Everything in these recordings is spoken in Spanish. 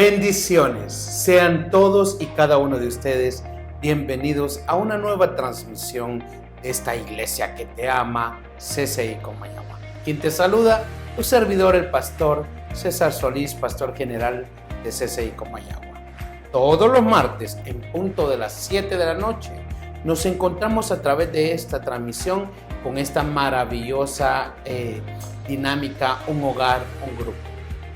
Bendiciones, sean todos y cada uno de ustedes bienvenidos a una nueva transmisión de esta iglesia que te ama, CCI Comayagua. Quien te saluda, tu servidor, el pastor César Solís, pastor general de CCI Comayagua. Todos los martes, en punto de las 7 de la noche, nos encontramos a través de esta transmisión con esta maravillosa dinámica, un hogar, un grupo.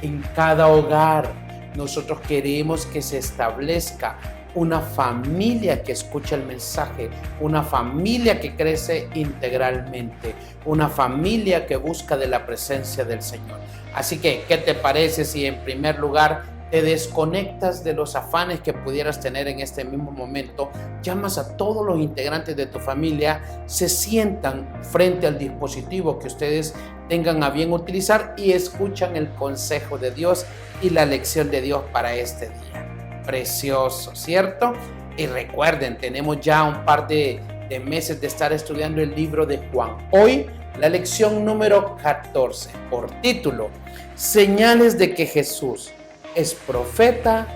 En cada hogar, nosotros queremos que se establezca una familia que escucha el mensaje, una familia que crece integralmente, una familia que busca de la presencia del Señor. Así que, ¿qué te parece si en primer lugar te desconectas de los afanes que pudieras tener en este mismo momento, llamas a todos los integrantes de tu familia, se sientan frente al dispositivo que ustedes tengan a bien utilizar y escuchan el consejo de Dios y la lección de Dios para este día? Precioso, ¿cierto? Y recuerden, tenemos ya un par de meses de estar estudiando el libro de Juan. Hoy, la lección número 14, por título, Señales de que Jesús es profeta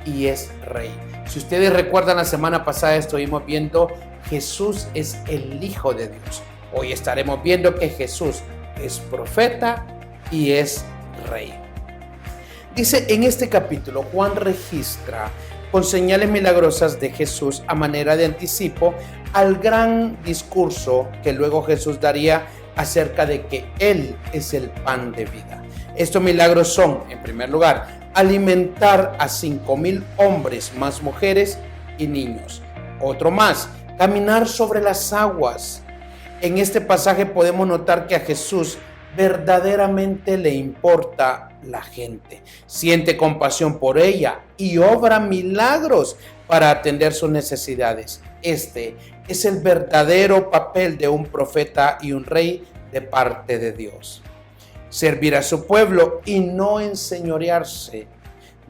y es rey. Si ustedes recuerdan, la semana pasada estuvimos viendo Jesús es el Hijo de Dios. Hoy estaremos viendo que Jesús es profeta y es rey. Dice en este capítulo, Juan registra con señales milagrosas de Jesús a manera de anticipo al gran discurso que luego Jesús daría acerca de que Él es el pan de vida. Estos milagros son, en primer lugar, alimentar a 5,000 hombres, más mujeres y niños. Otro más, caminar sobre las aguas. En este pasaje podemos notar que a Jesús verdaderamente le importa la gente, siente compasión por ella y obra milagros para atender sus necesidades. Este es el verdadero papel de un profeta y un rey de parte de Dios. Servir a su pueblo y no enseñorearse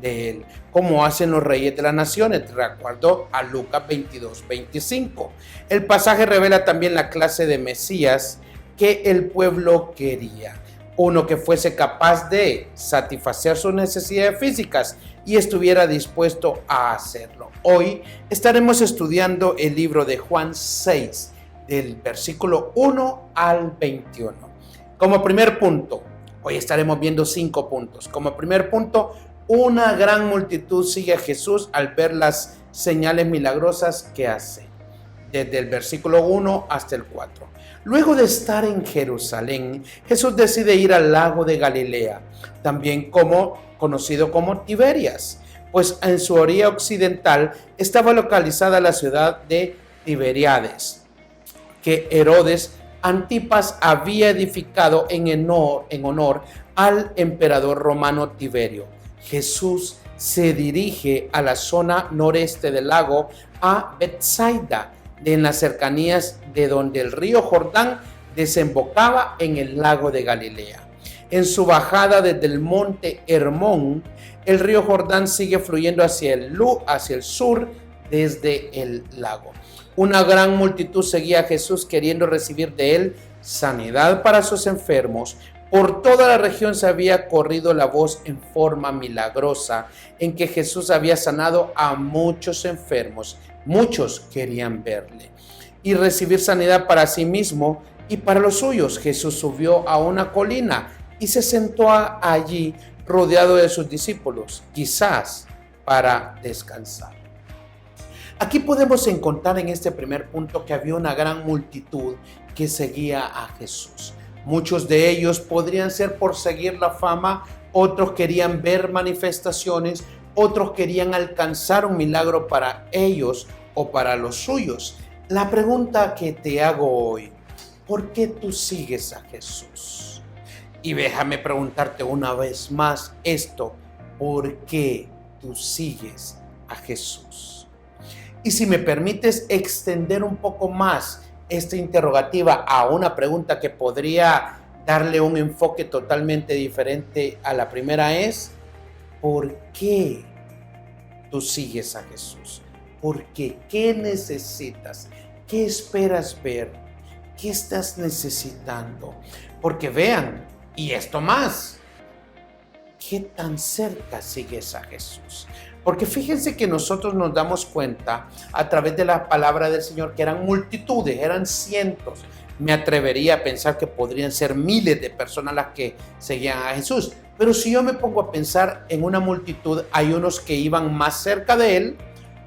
de él, como hacen los reyes de las naciones, de acuerdo a Lucas 22:25. El pasaje revela también la clase de Mesías que el pueblo quería, uno que fuese capaz de satisfacer sus necesidades físicas y estuviera dispuesto a hacerlo. Hoy estaremos estudiando el libro de Juan 6, del versículo 1 al 21. Como primer punto, hoy estaremos viendo 5 puntos. Como primer punto, una gran multitud sigue a Jesús al ver las señales milagrosas que hace, desde el versículo 1 hasta el 4. Luego de estar en Jerusalén, Jesús decide ir al lago de Galilea, también conocido como Tiberias, pues en su orilla occidental estaba localizada la ciudad de Tiberíades, que Herodes Antipas había edificado en honor al emperador romano Tiberio. Jesús se dirige a la zona noreste del lago, a Betsaida, en las cercanías de donde el río Jordán desembocaba en el lago de Galilea. En su bajada desde el monte Hermón, el río Jordán sigue fluyendo hacia el sur desde el lago. Una gran multitud seguía a Jesús queriendo recibir de él sanidad para sus enfermos. Por toda la región se había corrido la voz en forma milagrosa en que Jesús había sanado a muchos enfermos. Muchos querían verle y recibir sanidad para sí mismo y para los suyos. Jesús subió a una colina y se sentó allí rodeado de sus discípulos, quizás para descansar. Aquí podemos encontrar en este primer punto que había una gran multitud que seguía a Jesús. Muchos de ellos podrían ser por seguir la fama, otros querían ver manifestaciones, otros querían alcanzar un milagro para ellos o para los suyos. La pregunta que te hago hoy, ¿por qué tú sigues a Jesús? Y déjame preguntarte una vez más esto, ¿por qué tú sigues a Jesús? Y si me permites extender un poco más esta interrogativa a una pregunta que podría darle un enfoque totalmente diferente a la primera es, ¿por qué tú sigues a Jesús? ¿Por qué? ¿Qué necesitas? ¿Qué esperas ver? ¿Qué estás necesitando? Porque vean, y esto más, ¿qué tan cerca sigues a Jesús? Porque fíjense que nosotros nos damos cuenta a través de la palabra del Señor que eran multitudes, eran cientos. Me atrevería a pensar que podrían ser miles de personas las que seguían a Jesús. Pero si yo me pongo a pensar en una multitud, hay unos que iban más cerca de Él,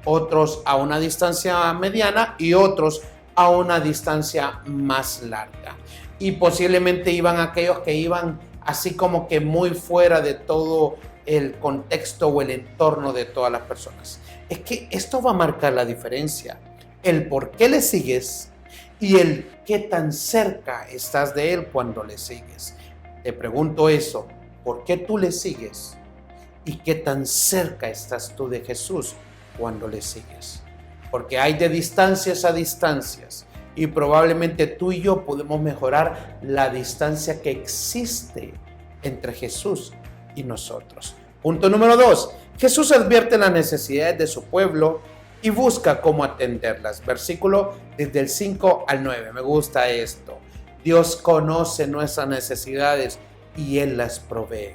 otros a una distancia mediana y otros a una distancia más larga. Y posiblemente iban aquellos que iban así como que muy fuera de todo el contexto o el entorno de todas las personas. Es que esto va a marcar la diferencia. El por qué le sigues y el qué tan cerca estás de Él cuando le sigues. Te pregunto eso, ¿por qué tú le sigues? ¿Y qué tan cerca estás tú de Jesús cuando le sigues? Porque hay de distancias a distancias y probablemente tú y yo podemos mejorar la distancia que existe entre Jesús y nosotros. Punto número 2. Jesús advierte las necesidades de su pueblo y busca cómo atenderlas. Versículo desde el 5 al 9. Me gusta esto. Dios conoce nuestras necesidades y Él las provee.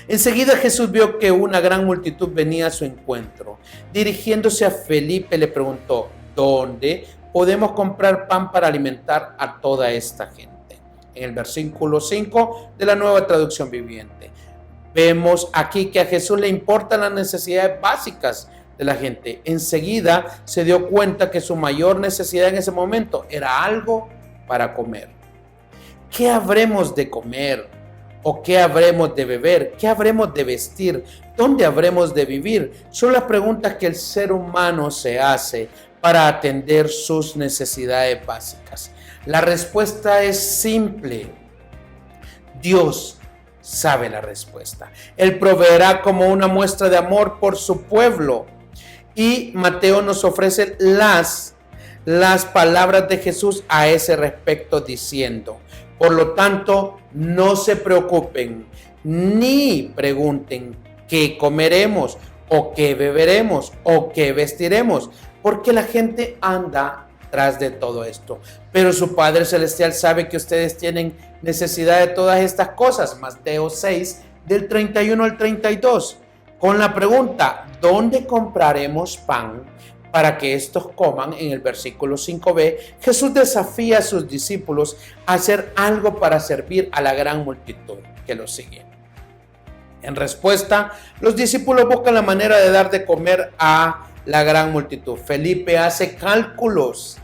Enseguida Jesús vio que una gran multitud venía a su encuentro. Dirigiéndose a Felipe le preguntó, ¿dónde podemos comprar pan para alimentar a toda esta gente? En el versículo 5 de la Nueva Traducción Viviente. Vemos aquí que a Jesús le importan las necesidades básicas de la gente. Enseguida se dio cuenta que su mayor necesidad en ese momento era algo para comer. ¿Qué habremos de comer? ¿O qué habremos de beber? ¿Qué habremos de vestir? ¿Dónde habremos de vivir? Son las preguntas que el ser humano se hace para atender sus necesidades básicas. La respuesta es simple. Dios sabe la respuesta. Él proveerá como una muestra de amor por su pueblo. Y Mateo nos ofrece las palabras de Jesús a ese respecto diciendo, por lo tanto, no se preocupen ni pregunten qué comeremos o qué beberemos o qué vestiremos, porque la gente anda tras de todo esto. Pero su Padre Celestial sabe que ustedes tienen necesidad de todas estas cosas. Mateo 6, del 31 al 32. Con la pregunta, ¿dónde compraremos pan para que estos coman? En el versículo 5b, Jesús desafía a sus discípulos a hacer algo para servir a la gran multitud que lo sigue. En respuesta, los discípulos buscan la manera de dar de comer a la gran multitud. Felipe hace cálculos.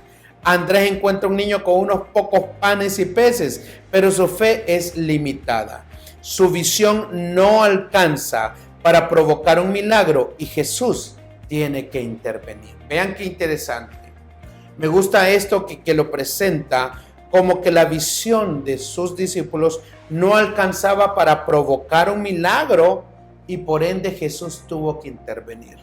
Andrés encuentra un niño con unos pocos panes y peces, pero su fe es limitada. Su visión no alcanza para provocar un milagro y Jesús tiene que intervenir. Vean qué interesante. Me gusta esto que lo presenta como que la visión de sus discípulos no alcanzaba para provocar un milagro y por ende Jesús tuvo que intervenir.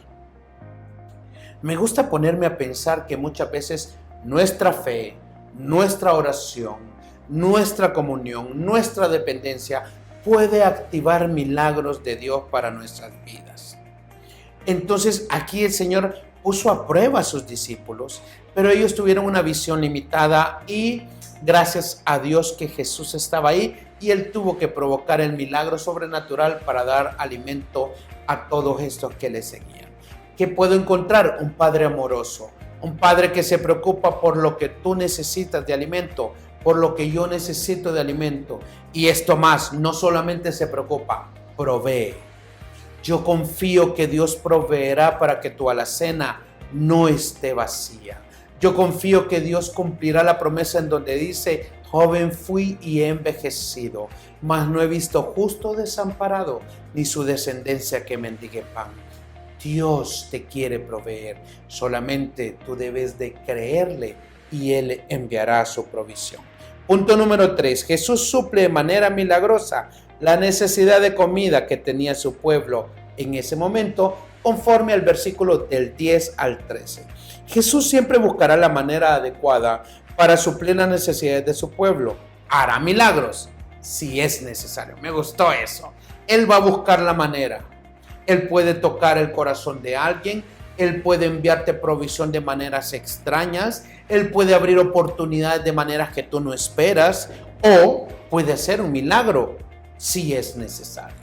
Me gusta ponerme a pensar que muchas veces nuestra fe, nuestra oración, nuestra comunión, nuestra dependencia puede activar milagros de Dios para nuestras vidas. Entonces aquí el Señor puso a prueba a sus discípulos, pero ellos tuvieron una visión limitada y gracias a Dios que Jesús estaba ahí y Él tuvo que provocar el milagro sobrenatural para dar alimento a todos estos que le seguían. ¿Qué puedo encontrar? Un Padre amoroso, un Padre que se preocupa por lo que tú necesitas de alimento, por lo que yo necesito de alimento. Y esto más, no solamente se preocupa, provee. Yo confío que Dios proveerá para que tu alacena no esté vacía. Yo confío que Dios cumplirá la promesa en donde dice, joven fui y he envejecido, mas no he visto justo desamparado, ni su descendencia que mendigue pan. Dios te quiere proveer, solamente tú debes de creerle y Él enviará su provisión. Punto número 3. Jesús suple de manera milagrosa la necesidad de comida que tenía su pueblo en ese momento, conforme al versículo del 10 al 13. Jesús siempre buscará la manera adecuada para suplir las necesidades de su pueblo. Hará milagros si es necesario. Me gustó eso. Él va a buscar la manera. Él puede tocar el corazón de alguien. Él puede enviarte provisión de maneras extrañas. Él puede abrir oportunidades de maneras que tú no esperas. O puede hacer un milagro si es necesario.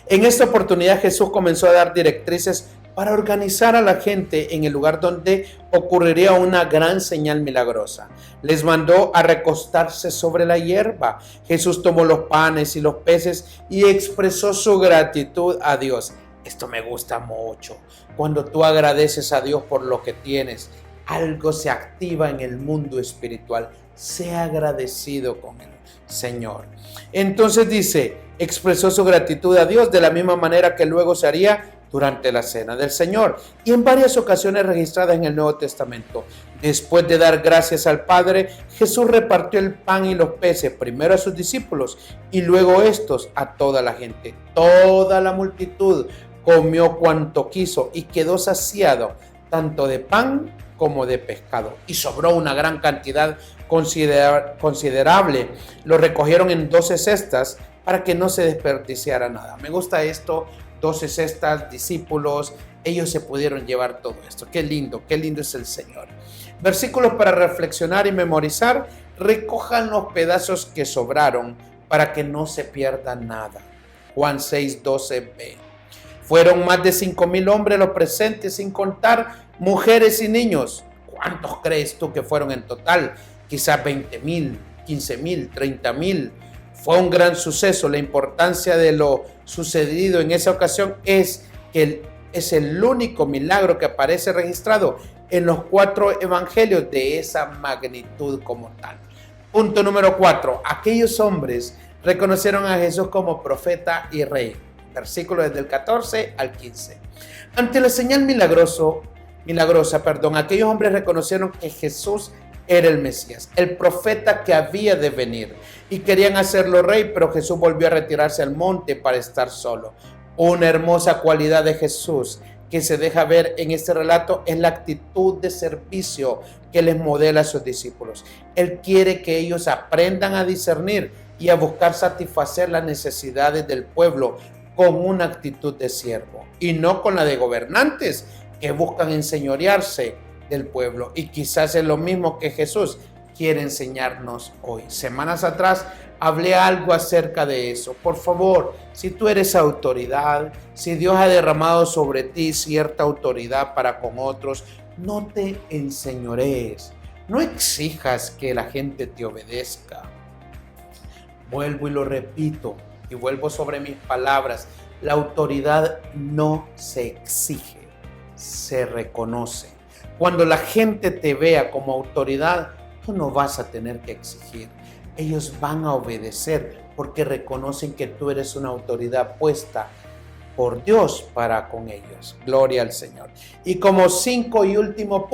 En esta oportunidad Jesús comenzó a dar directrices para organizar a la gente en el lugar donde ocurriría una gran señal milagrosa. Les mandó a recostarse sobre la hierba. Jesús tomó los panes y los peces y expresó su gratitud a Dios. Esto me gusta mucho. Cuando tú agradeces a Dios por lo que tienes, algo se activa en el mundo espiritual. Sea agradecido con el Señor. Entonces dice, expresó su gratitud a Dios de la misma manera que luego se haría durante la cena del Señor y en varias ocasiones registradas en el Nuevo Testamento. Después de dar gracias al Padre, Jesús repartió el pan y los peces primero a sus discípulos y luego estos a toda la gente. Toda la multitud comió cuanto quiso y quedó saciado tanto de pan como de pescado, y sobró una gran cantidad considerable. Lo recogieron en 12 cestas para que no se desperdiciara nada. Me gusta esto, 12 cestas, discípulos, ellos se pudieron llevar todo esto. Qué lindo es el Señor. Versículos para reflexionar y memorizar. Recojan los pedazos que sobraron para que no se pierda nada. Juan 6:12b. Fueron más de 5,000 hombres los presentes, sin contar mujeres y niños. ¿Cuántos crees tú que fueron en total? Quizás 20,000, 15,000, 30,000. Fue un gran suceso. La importancia de lo sucedido en esa ocasión es que es el único milagro que aparece registrado en los 4 evangelios de esa magnitud como tal. Punto número 4. Aquellos hombres reconocieron a Jesús como profeta y rey. Versículos desde el 14 al 15. Ante la señal milagrosa, aquellos hombres reconocieron que Jesús era el Mesías, el profeta que había de venir, y querían hacerlo rey, pero Jesús volvió a retirarse al monte para estar solo. Una hermosa cualidad de Jesús que se deja ver en este relato es la actitud de servicio que les modela a sus discípulos. Él quiere que ellos aprendan a discernir y a buscar satisfacer las necesidades del pueblo con una actitud de siervo y no con la de gobernantes que buscan enseñorearse del pueblo. Y quizás es lo mismo que Jesús quiere enseñarnos hoy. Semanas atrás hablé algo acerca de eso. Por favor, si tú eres autoridad, si Dios ha derramado sobre ti cierta autoridad para con otros, no te enseñorees. No exijas que la gente te obedezca. Vuelvo y lo repito y vuelvo sobre mis palabras. La autoridad no se exige, se reconoce. Cuando la gente te vea como autoridad, tú no vas a tener que exigir. Ellos van a obedecer porque reconocen que tú eres una autoridad puesta por Dios para con ellos. Gloria al Señor. Y como quinto y último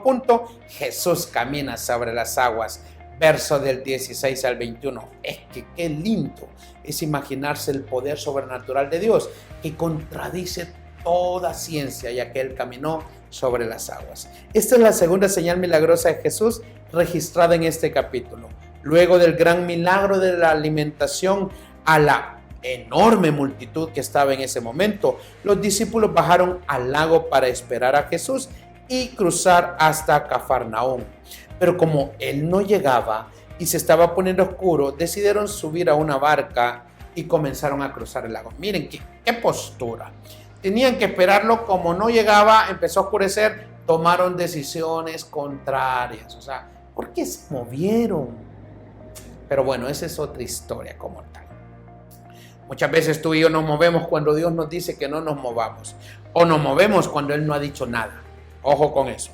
punto, Jesús camina sobre las aguas. Verso del 16 al 21. Es que qué lindo es imaginarse el poder sobrenatural de Dios que contradice toda ciencia, ya que Él caminó sobre las aguas. Esta es la segunda señal milagrosa de Jesús registrada en este capítulo. Luego del gran milagro de la alimentación a la enorme multitud que estaba en ese momento, los discípulos bajaron al lago para esperar a Jesús y cruzar hasta Cafarnaúm. Pero como Él no llegaba y se estaba poniendo oscuro, decidieron subir a una barca y comenzaron a cruzar el lago. Miren qué postura. Tenían que esperarlo, como no llegaba, empezó a oscurecer, tomaron decisiones contrarias. O sea, ¿por qué se movieron? Pero bueno, esa es otra historia como tal. Muchas veces tú y yo nos movemos cuando Dios nos dice que no nos movamos. O nos movemos cuando Él no ha dicho nada. Ojo con eso.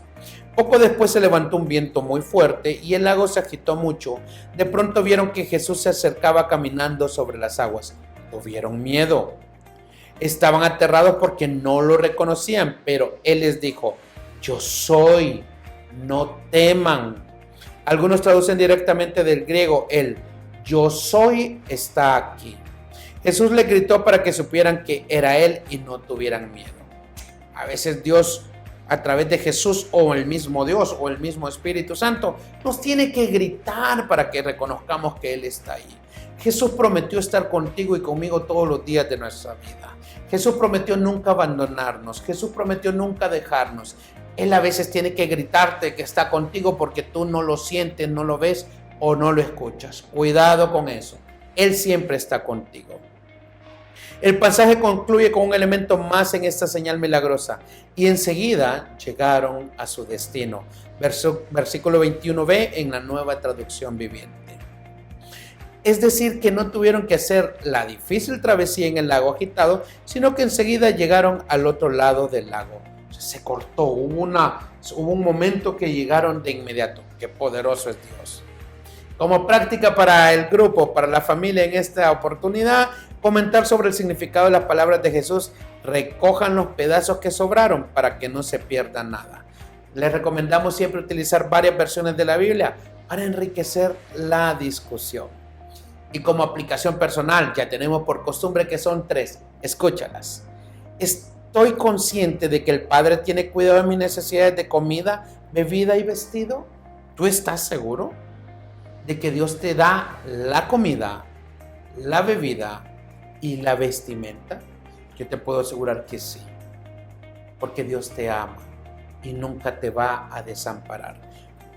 Poco después se levantó un viento muy fuerte y el lago se agitó mucho. De pronto vieron que Jesús se acercaba caminando sobre las aguas. Tuvieron miedo. Estaban aterrados porque no lo reconocían, pero Él les dijo: yo soy, no teman. Algunos traducen directamente del griego el yo soy está aquí. Jesús les gritó para que supieran que era Él y no tuvieran miedo. A veces Dios, a través de Jesús o el mismo Dios o el mismo Espíritu Santo, nos tiene que gritar para que reconozcamos que Él está ahí. Jesús prometió estar contigo y conmigo todos los días de nuestra vida. Jesús prometió nunca abandonarnos. Jesús prometió nunca dejarnos. Él a veces tiene que gritarte que está contigo porque tú no lo sientes, no lo ves o no lo escuchas. Cuidado con eso. Él siempre está contigo. El pasaje concluye con un elemento más en esta señal milagrosa. Y enseguida llegaron a su destino. Versículo 21b en la Nueva Traducción Viviente. Es decir, que no tuvieron que hacer la difícil travesía en el lago agitado, sino que enseguida llegaron al otro lado del lago. Se cortó, hubo un momento que llegaron de inmediato. Qué poderoso es Dios. Como práctica para el grupo, para la familia en esta oportunidad, comentar sobre el significado de las palabras de Jesús. Recojan los pedazos que sobraron para que no se pierda nada. Les recomendamos siempre utilizar varias versiones de la Biblia para enriquecer la discusión. Y como aplicación personal, ya tenemos por costumbre que son 3. Escúchalas. ¿Estoy consciente de que el Padre tiene cuidado de mis necesidades de comida, bebida y vestido? ¿Tú estás seguro de que Dios te da la comida, la bebida y la vestimenta? Yo te puedo asegurar que sí, porque Dios te ama y nunca te va a desamparar.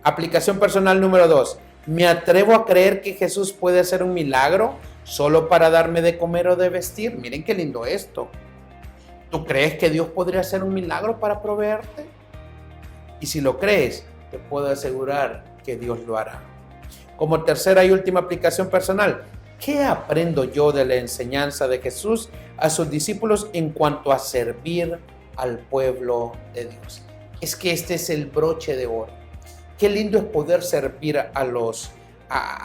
Aplicación personal número 2. ¿Me atrevo a creer que Jesús puede hacer un milagro solo para darme de comer o de vestir? Miren qué lindo esto. ¿Tú crees que Dios podría hacer un milagro para proveerte? Y si lo crees, te puedo asegurar que Dios lo hará. Como tercera y última aplicación personal, ¿qué aprendo yo de la enseñanza de Jesús a sus discípulos en cuanto a servir al pueblo de Dios? Es que este es el broche de oro. Qué lindo es poder servir a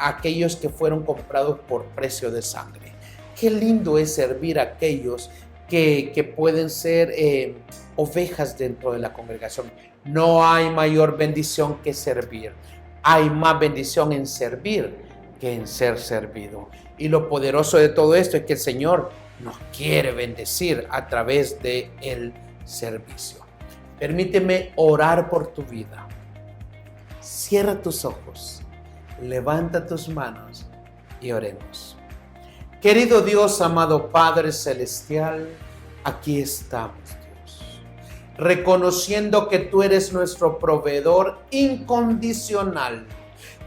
aquellos que fueron comprados por precio de sangre. Qué lindo es servir a aquellos que pueden ser ovejas dentro de la congregación. No hay mayor bendición que servir. Hay más bendición en servir que en ser servido. Y lo poderoso de todo esto es que el Señor nos quiere bendecir a través del servicio. Permíteme orar por tu vida. Cierra tus ojos, levanta tus manos y oremos. Querido Dios, amado Padre Celestial, aquí estamos, Dios, reconociendo que tú eres nuestro proveedor incondicional,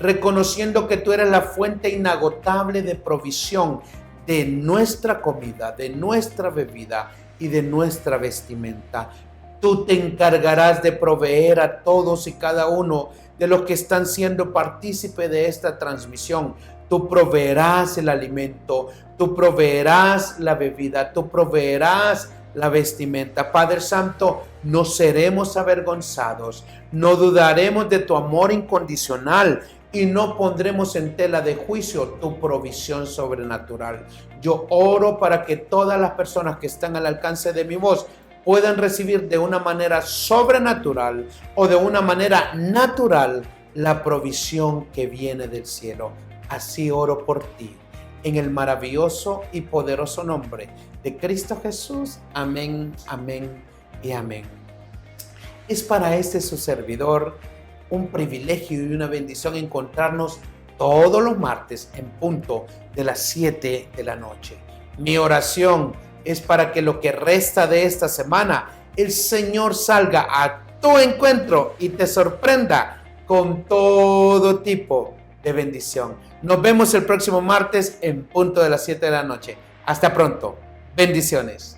reconociendo que tú eres la fuente inagotable de provisión de nuestra comida, de nuestra bebida y de nuestra vestimenta. Tú te encargarás de proveer a todos y cada uno de los que están siendo partícipe de esta transmisión. Tú proveerás el alimento, tú proveerás la bebida, tú proveerás la vestimenta. Padre Santo, no seremos avergonzados, no dudaremos de tu amor incondicional y no pondremos en tela de juicio tu provisión sobrenatural. Yo oro para que todas las personas que están al alcance de mi voz puedan recibir de una manera sobrenatural o de una manera natural la provisión que viene del cielo. Así oro por ti, en el maravilloso y poderoso nombre de Cristo Jesús. Amén, amén y amén. Es para su servidor un privilegio y una bendición encontrarnos todos los martes en punto de las 7 de la noche. Mi oración es para que lo que resta de esta semana, el Señor salga a tu encuentro y te sorprenda con todo tipo de bendición. Nos vemos el próximo martes en punto de las 7 de la noche. Hasta pronto. Bendiciones.